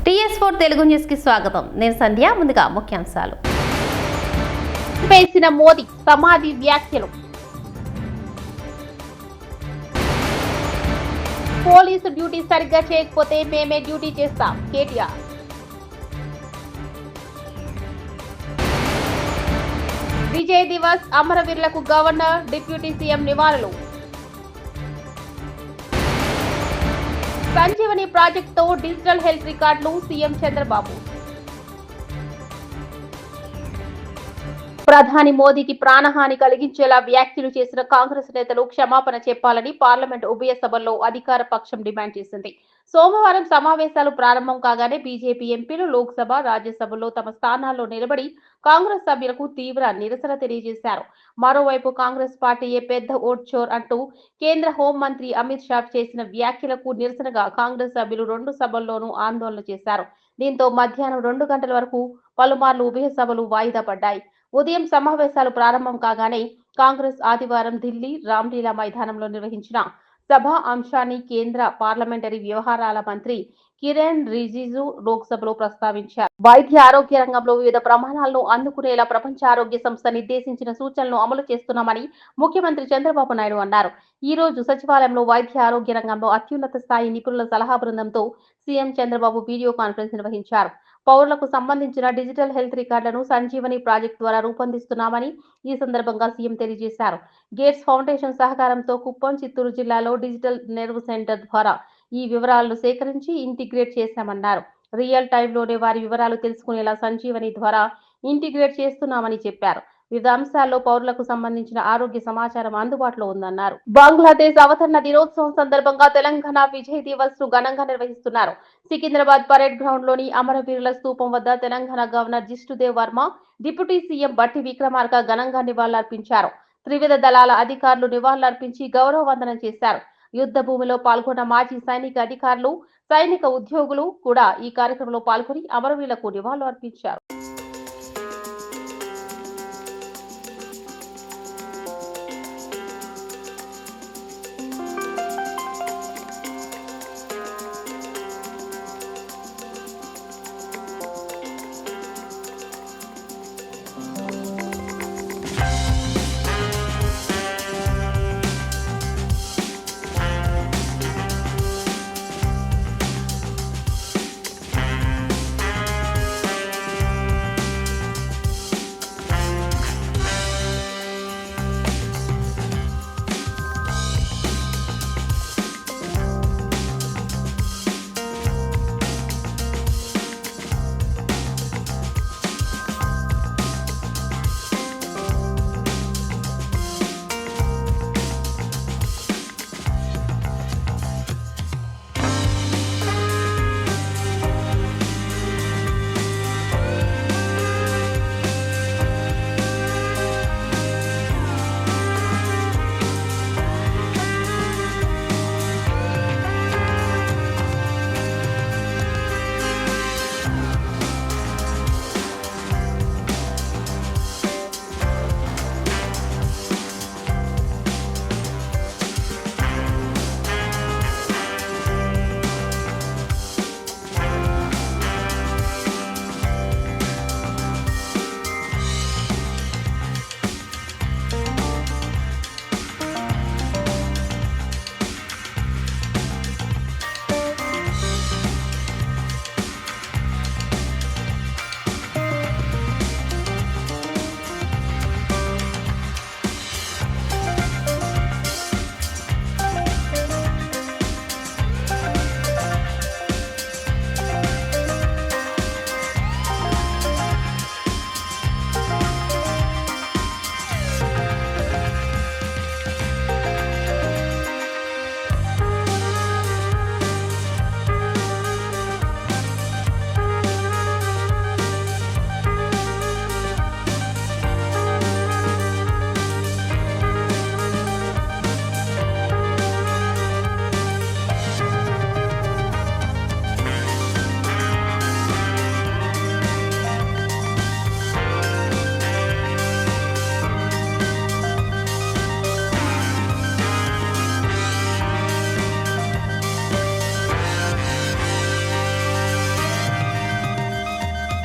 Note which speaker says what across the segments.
Speaker 1: టీఎస్4 Telugu news కి స్వాగతం. నేను సంధ్య. ముందుగా ముఖ్యాంశాలు.
Speaker 2: పేసిన మోదీ సమాధి వ్యాఖ్యలు. పోలీసు డ్యూటీ సరిగ్గా చేయకపోతే మేమే డ్యూటీ చేస్తాం కేటీఆర్. విజయ్ దివస్ అమరవీరులకు గవర్నర్, డిప్యూటీ సీఎం నివాళులు. సంజీవని ప్రాజెక్టుతో డిజిటల్ హెల్త్ రికార్డులు సీఎం చంద్రబాబు. ప్రధాని మోదీకి ప్రాణహాని కలిగించేలా వ్యాఖ్యలు చేసిన కాంగ్రెస్ నేతలు క్షమాపణ చెప్పాలని పార్లమెంట్ ఉభయ సభల్లో అధికార పక్షం డిమాండ్ చేసింది. సోమవారం సమావేశాలు ప్రారంభం కాగానే బీజేపీ ఎంపీలు లోక్సభ, రాజ్యసభలో తమ స్థానాల్లో నిలబడి కాంగ్రెస్ సభ్యులకు తీవ్ర నిరసన తెలియజేశారు. మరోవైపు కాంగ్రెస్ పార్టీయే పెద్ద ఓట్ చోర్ అంటూ కేంద్ర హోంమంత్రి అమిత్ షా చేసిన వ్యాఖ్యలకు నిరసనగా కాంగ్రెస్ సభ్యులు రెండు సభల్లోనూ ఆందోళన చేశారు. దీంతో మధ్యాహ్నం 2 గంటల వరకు పలుమార్లు ఉభయ సభలు వాయిదా పడ్డాయి. ఉదయం సమావేశాలు ప్రారంభం కాగానే కాంగ్రెస్ ఆదివారం ఢిల్లీ రామ్లీలా మైదానంలో నిర్వహించిన సభ అంశాన్ని కేంద్ర పార్లమెంటరీ వ్యవహారాల మంత్రి కిరణ్ రిజిజు లోక్సభలో ప్రస్తావించారు. వైద్య ఆరోగ్య రంగంలో వివిధ ప్రమాణాలను అందుకునేలా ప్రపంచ ఆరోగ్య సంస్థ నిర్దేశించిన సూచనలను అమలు చేస్తున్నామని ముఖ్యమంత్రి చంద్రబాబు నాయుడు అన్నారు. ఈ రోజు సచివాలయంలో వైద్య ఆరోగ్య రంగంలో అత్యున్నత స్థాయి నిపుణుల సలహా బృందంతో సీఎం చంద్రబాబు వీడియో కాన్ఫరెన్స్ నిర్వహించారు. పౌరులకు సంబంధించిన డిజిటల్ హెల్త్ రికార్డులను సంజీవని ప్రాజెక్టు ద్వారా రూపొందిస్తున్నామని ఈ సందర్భంగా సీఎం తెలియజేశారు. గేట్స్ ఫౌండేషన్ సహకారంతో కుప్పం, చిత్తూరు జిల్లాలో డిజిటల్ నెర్వ్ సెంటర్ ద్వారా ఈ వివరాలను సేకరించి ఇంటిగ్రేట్ చేశామన్నారు. రియల్ టైంలోనే వారి వివరాలు తెలుసుకునేలా సంజీవని ద్వారా ఇంటిగ్రేట్ చేస్తున్నామని చెప్పారు. వివిధ అంశాల్లో పౌరులకు సంబంధించిన ఆరోగ్య సమాచారం అందుబాటులో ఉందన్నారు. బంగ్లాదేశ్ అవతరణ దినోత్సవం సందర్భంగా తెలంగాణ విజయ్ దివస్ ను ఘనంగా నిర్వహిస్తున్నారు. సికింద్రాబాద్ పరేడ్ గ్రౌండ్ లోని అమరవీరుల స్తూపం వద్ద Telangana governor Jishnu Dev Varma, deputy CM బట్టి విక్రమార్క ఘనంగా నివాళులర్పించారు. త్రివిధ దళాల అధికారులు నివాళులర్పించి గౌరవ వందనం చేశారు. యుద్ధ భూమిలో పాల్గొన్న మాజీ సైనిక అధికారులు, సైనిక ఉద్యోగులు కూడా ఈ కార్యక్రమంలో పాల్గొని అమరవీరులకు నివాళులు అర్పించారు.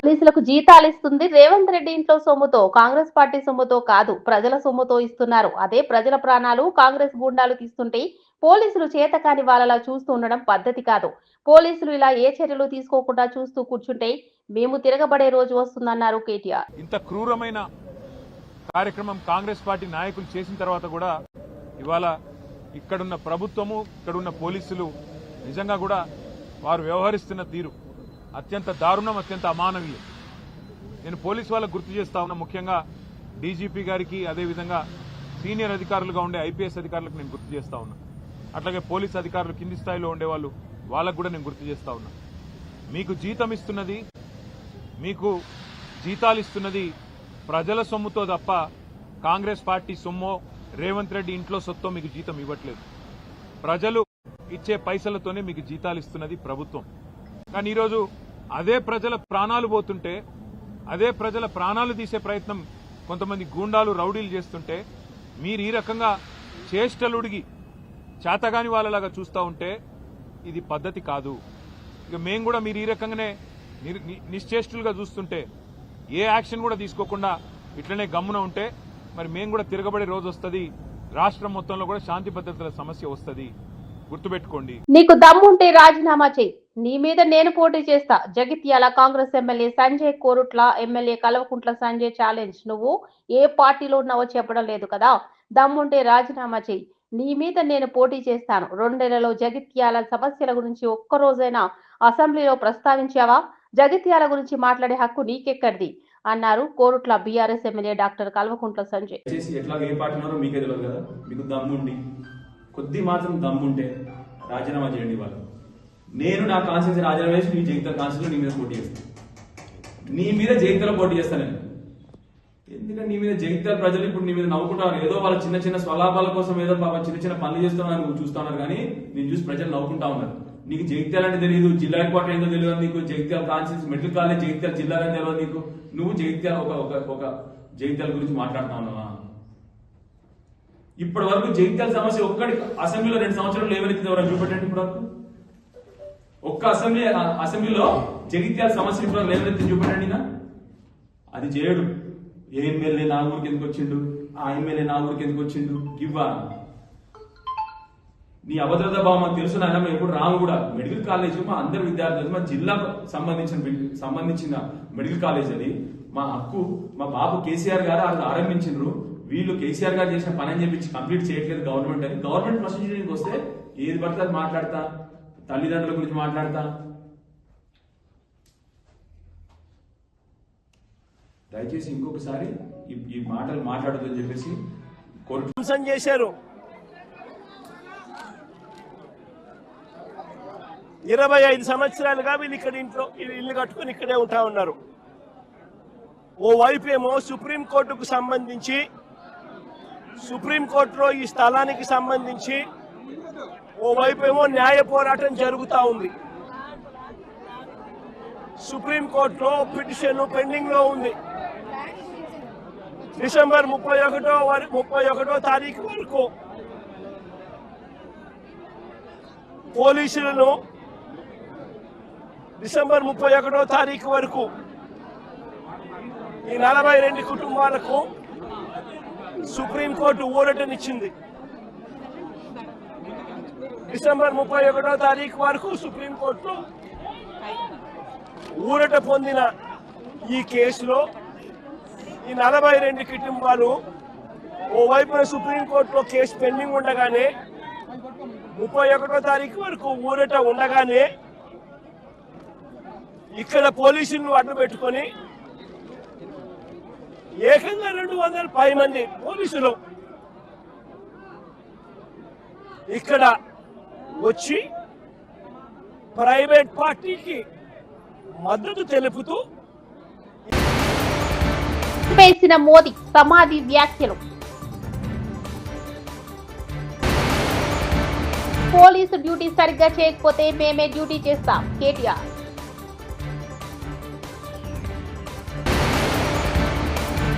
Speaker 2: పోలీసులకు జీతాలు ఇస్తుంది రేవంత్ రెడ్డి ఇంట్లో సొమ్ముతో, కాంగ్రెస్ పార్టీ సొమ్ముతో కాదు, ప్రజల సొమ్ముతో ఇస్తున్నారు. అదే ప్రజల ప్రాణాలు కాంగ్రెస్ గూండాలు తీస్తుంటే పోలీసులు చేతకాని వాళ్ళలా చూస్తూ ఉండడం పద్ధతి కాదు. పోలీసులు ఇలా ఏ చర్యలు తీసుకోకుండా చూస్తూ కూర్చుంటే మేము తిరగబడే రోజు వస్తుందన్నారు కేటీఆర్.
Speaker 3: ఇంత క్రూరమైన కార్యక్రమం కాంగ్రెస్ పార్టీ నాయకులు చేసిన తర్వాత కూడా ఇవాళ ఇక్కడున్న ప్రభుత్వము, ఇక్కడున్న పోలీసులు నిజంగా కూడా వారు వ్యవహరిస్తున్న తీరు అత్యంత దారుణం, అత్యంత అమానవీయం. నేను పోలీసు వాళ్ళకు గుర్తు చేస్తా ఉన్నా, ముఖ్యంగా డీజీపీ గారికి, అదేవిధంగా సీనియర్ అధికారులుగా ఉండే ఐపీఎస్ అధికారులకు నేను గుర్తు చేస్తా ఉన్నా. అట్లాగే పోలీసు అధికారులు కింది స్థాయిలో ఉండేవాళ్ళు, వాళ్ళకు కూడా నేను గుర్తు చేస్తా ఉన్నా. మీకు జీతం ఇస్తున్నది, మీకు జీతాలు ఇస్తున్నది ప్రజల సొమ్ముతో తప్ప కాంగ్రెస్ పార్టీ సొమ్మో, రేవంత్ రెడ్డి ఇంట్లో సొత్తో మీకు జీతం ఇవ్వట్లేదు. ప్రజలు ఇచ్చే పైసలతోనే మీకు జీతాలు ఇస్తున్నది ప్రభుత్వం. కానీ ఈరోజు అదే ప్రజల ప్రాణాలు పోతుంటే, అదే ప్రజల ప్రాణాలు తీసే ప్రయత్నం కొంతమంది గూండాలు, రౌడీలు చేస్తుంటే మీరు ఈ రకంగా చేష్టలుడిగి చేతగాని వాళ్ళలాగా చూస్తూ ఉంటే ఇది పద్ధతి కాదు. ఇక మేము కూడా మీరు ఈ రకంగానే నిశ్చేష్టులుగా చూస్తుంటే, ఏ యాక్షన్ కూడా తీసుకోకుండా ఇట్లనే గమ్మున ఉంటే మరి మేము కూడా తిరగబడే రోజు వస్తుంది. రాష్ట్రం మొత్తంలో కూడా శాంతి భద్రతల సమస్య వస్తుంది. గుర్తుపెట్టుకోండి.
Speaker 2: నీకు దమ్ముంటే రాజీనామా చేయి, నీ మీద నేను పోటీ చేస్తా. Jagtial Congress MLA Sanjay Korutla MLA Kalvakuntla Sanjay challenge. నువ్వు ఏ పార్టీలో ఉన్నావో చెప్పడం లేదు కదా, దమ్ముంటే రాజీనామా చేయి, నీ మీద నేను పోటీ చేస్తాను. 2 నెలల్లో జగిత్యాల సమస్యల గురించి ఒక్కరోజైనా అసెంబ్లీలో ప్రస్తావించావా? జగిత్యాల గురించి మాట్లాడే హక్కు నీకెక్కడిది అన్నారు Korutla BRS MLA doctor Kalvakuntla Sanjay.
Speaker 4: కొద్ది మాత్రం దమ్ముంటే రాజీనామా చేయండి. వాళ్ళు నేను నా కాన్స్టిట్యూన్సీ రాజీనామా చేసి నీ జగిత్యాల కాన్స్టిట్యూన్సీ నీ మీద పోటీ చేస్తాను. నీ మీద జగిత్యాల పోటీ చేస్తాను నేను. ఎందుకంటే నీ మీద జగిత్యాల ప్రజలు ఇప్పుడు నీ మీద నవ్వుకుంటున్నారు. ఏదో వాళ్ళ చిన్న చిన్న స్వలాభాల కోసం ఏదో చిన్న చిన్న పనులు చేస్తున్నాను నువ్వు చూస్తా ఉన్నారు, కానీ నేను చూసి ప్రజలు నవ్వుకుంటా ఉన్నారు. నీకు జగిత్యాల అంటే తెలియదు, జిల్లా హెడ్ క్వార్టర్ ఏందో తెలియదు నీకు, Jagtial constituency medical college Jagtial జిల్లా అని తెలియదు నీకు. నువ్వు జగిత్యాల ఒక జగిత్యాల గురించి మాట్లాడుతా ఉన్నావా? ఇప్పటి వరకు జగిత్యాల సమస్య ఒక్కడి అసెంబ్లీలో 2 సంవత్సరాలు లేవనెత్తింది ఎవరైనా చూపెట్టండి. ఇప్పుడు ఒక్క అసెంబ్లీలో జగిత్యాల సమస్య ఇప్పుడు లేవనెత్తి చూపెట్టండి. అది చేయడు. ఏ ఎమ్మెల్యే నా ఊరికి ఎందుకు వచ్చిండు, ఆ ఎమ్మెల్యే నా ఊరికి ఎందుకు వచ్చిండు, ఇవ్వా నీ అభద్రతా భావం మాకు తెలుసు నాయన. మేము ఎప్పుడు రాము కూడా. మెడికల్ కాలేజ్ మా అందరి విద్యార్థులు, మా జిల్లాకు సంబంధించిన మెడికల్ కాలేజ్ అది మా హక్కు. మా బాబు కేసీఆర్ గారు అది ఆరంభించారు. వీళ్ళు కేసీఆర్ గారు చేసిన పని అని చెప్పి కంప్లీట్ చేయట్లేదు గవర్నమెంట్ అని. గవర్నమెంట్ ప్రొసీజర్కి వస్తే ఏది పడితే అది మాట్లాడతా, తల్లిదండ్రుల గురించి మాట్లాడతా. దయచేసి ఇంకొకసారి ఈ మాటలు మాట్లాడదని చెప్పేసి కోరుతున్నాను.
Speaker 5: చేశారు 25 సంవత్సరాలుగా వీళ్ళు ఇక్కడ ఇంట్లో ఇల్లు కట్టుకుని ఇక్కడే ఉంటా ఉన్నారు. ఓ వైపేమో సుప్రీంకోర్టుకు సంబంధించి, సుప్రీంకోర్టులో ఈ స్థలానికి సంబంధించి ఓవైపేమో న్యాయ పోరాటం జరుగుతూ ఉంది. సుప్రీంకోర్టులో పిటిషన్ పెండింగ్ లో ఉంది. డిసెంబర్ 31వ తారీఖు వరకు పోలీసులను, డిసెంబర్ 31వ తారీఖు వరకు ఈ 42 కుటుంబాలకు సుప్రీంకోర్టు ఊరటనిచ్చింది. డిసెంబర్ 31వ తారీఖు వరకు సుప్రీంకోర్టులో ఊరట పొందిన ఈ కేసులో ఈ 42 కుటుంబాలు ఓవైపున సుప్రీంకోర్టులో కేసు పెండింగ్ ఉండగానే 31వ తారీఖు వరకు ఊరట ఉండగానే ఇక్కడ పోలీసులను అడ్డు పెట్టుకొని ఏకంగా 210 మంది పోలీసులు ఇక్కడ వచ్చి ప్రైవేట్ పార్టీకి మద్దతు తెలుపుతూ
Speaker 2: పేసిన మోదీ సమాధి వ్యాఖ్యలు. పోలీసు డ్యూటీ సరిగ్గా చేయకపోతే మేమే డ్యూటీ చేస్తాం కేటీఆర్.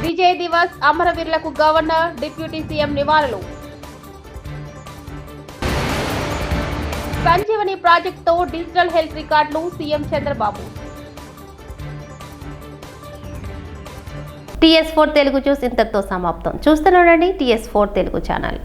Speaker 2: విజయ్ దివస్ అమరవీరులకు గవర్నర్, డిప్యూటీ సీఎం నివాళులు. సంజీవని ప్రాజెక్టుతో డిజిటల్ హెల్త్ రికార్డులు CM Chandrababu.
Speaker 1: TS4 Telugu news ఇంతటితో సమాప్తం. చూస్తూనే ఉండండి TS4 తెలుగు ఛానల్.